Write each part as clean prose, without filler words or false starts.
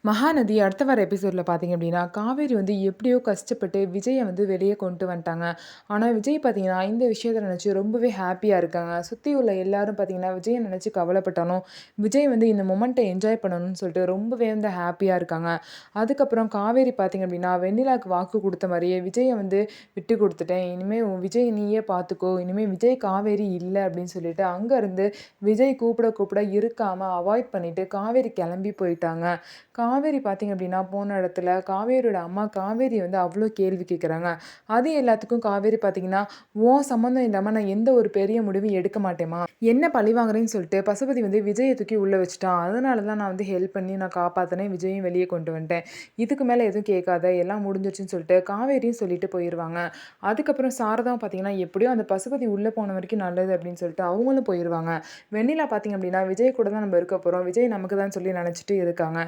மகாநதி அடுத்த வர எபிசோட்ல பார்த்தீங்க அப்படின்னா, காவேரி வந்து எப்படியோ கஷ்டப்பட்டு விஜய வந்து வெளிய கொண்டு வந்துட்டாங்க. ஆனா, விஜய் பார்த்தீங்கன்னா, இந்த விஷயத்த நினைச்சு ரொம்பவே ஹேப்பியா இருக்காங்க. சுத்தி உள்ள எல்லாரும் பார்த்தீங்கன்னா, விஜய நினைச்சு கவலைப்பட்டாலும், விஜய் வந்து இந்த மொமெண்ட்ட என்ஜாய் பண்ணணும்னு சொல்லிட்டு ரொம்பவே வந்து ஹேப்பியா இருக்காங்க. அதுக்கப்புறம் காவேரி பார்த்தீங்க அப்படின்னா, வெண்ணிலாக்கு வாக்கு குடுத்த மாரியே விஜய வந்து விட்டு குடுத்துட்டேன். இனிமே உன் விஜய் நீயே பார்த்துக்கோ. இனிமே விஜய், காவேரி இல்ல அப்படின்னு சொல்லிட்டு, அங்க இருந்து விஜய் கூப்பிட கூப்பிட இருக்காம அவாய்ட் பண்ணிட்டு காவேரி கிளம்பி போயிட்டாங்க. காவேரி பார்த்தீங்க அப்படின்னா, போன இடத்துல காவேரியோட அம்மா காவேரி வந்து அவ்ளோ கேள்வி கேட்குறாங்க. அது எல்லாத்துக்கும் காவேரி பார்த்தீங்கன்னா, "உன் சம்மந்தம் இல்லாம நான் எந்த ஒரு பெரிய முடிவும் எடுக்க மாட்டேம்மா. என்ன பழிவாங்குறேன்னு சொல்லிட்டு பசுபதி வந்து விஜய தூக்கி உள்ள வச்சுட்டான். அதனால தான் நான் வந்து ஹெல்ப் பண்ணி நான் காப்பாத்துனேன். விஜயும் வெளிய கொண்டு வந்துட்டேன். இதுக்கு மேல எதுவும் கேட்காத. எல்லாம் முடிஞ்சிருச்சுன்னு" சொல்லிட்டு காவேரியும் சொல்லிட்டு போயிருவாங்க. அதுக்கப்புறம் சாரதாவும் பார்த்தீங்கன்னா, எப்படியோ அந்த பசுபதி உள்ள போன வரைக்கும் நல்லது அப்படின்னு சொல்லிட்டு அவங்களும் போயிருவாங்க. வெண்ணிலா பார்த்தீங்க அப்படின்னா, விஜய் கூட தான் நம்ம இருக்க போறோம். விஜய் நமக்கு தான் சொல்லி நினைச்சிட்டு இருக்காங்க.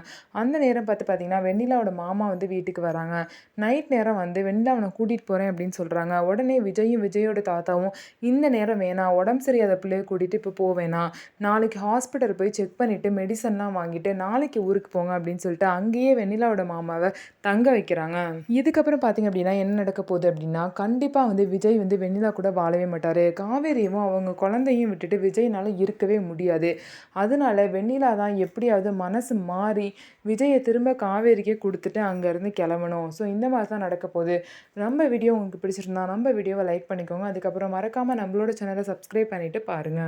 அந்த நேரம் பார்த்து பார்த்தீங்கன்னா, வெண்ணிலாவோட மாமா வந்து வீட்டுக்கு வராங்க. நைட் நேரம் வந்து வெண்ணிலா அவன கூட்டிட்டு போறேன் அப்படின்னு சொல்றாங்க. உடனே விஜயும், விஜயோட தாத்தாவும், "இந்த நேரம் வேணாம். உடம்பு சரியாத பிள்ளைய கூட்டிட்டு இப்போ போ வேணாம். நாளைக்கு ஹாஸ்பிட்டல் போய் செக் பண்ணிட்டு மெடிசன்லாம் வாங்கிட்டு நாளைக்கு ஊருக்கு போங்க" அப்படின்னு சொல்லிட்டு அங்கேயே வெண்ணிலாவோட மாமாவ தங்க வைக்கிறாங்க. இதுக்கப்புறம் பார்த்தீங்க அப்படின்னா, என்ன நடக்க போகுது அப்படின்னா, கண்டிப்பா வந்து விஜய் வந்து வெண்ணிலா கூட வாழவே மாட்டாரு. காவேரியும் அவங்க குழந்தையும் விட்டுட்டு விஜய்னால இருக்கவே முடியாது. அதனால வெண்ணிலா தான் எப்படியாவது மனசு மாறி விஜய திரும்ப காவேரிக்கே குடுத்துட்டு அங்கேருந்து கெளம்பணும். ஸோ இந்த மாரி தான் நடக்க போது. நம்ம வீடியோ உங்களுக்கு பிடிச்சிருந்தா, நம்ம வீடியோவ லைக் பண்ணிக்கோங்க. அதுக்கப்புறம் மறக்காம நம்மளோட சேனல சப்ஸ்கிரைப் பண்ணிட்டு பாருங்க.